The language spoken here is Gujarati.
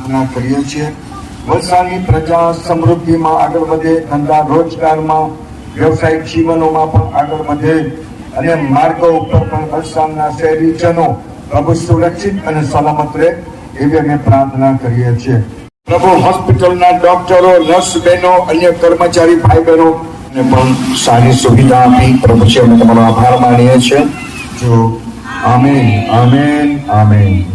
પ્રાર્થના કરીએ છીએ. વલસાડની પ્રજા સમૃદ્ધિમાં આગળ વધે, ધંધા રોજગારમાં, વ્યવસાયિક જીવનોમાં પણ આગળ વધે અને માર્ગો ઉપર પણ વલસાડના શહેરીજનો પ્રભુ સુરક્ષિત અને સલામત રહે એવી અમે પ્રાર્થના કરીએ છીએ. પ્રભુ હોસ્પિટલના ડોક્ટરો, નર્સ બહેનો, અન્ય કર્મચારી ભાઈ બહેનો ને પણ સારી સુવિધા આપી પ્રભુ છે અમે તમારો આભાર માનીએ છીએ. જો આમેન, આમેન, આમેન.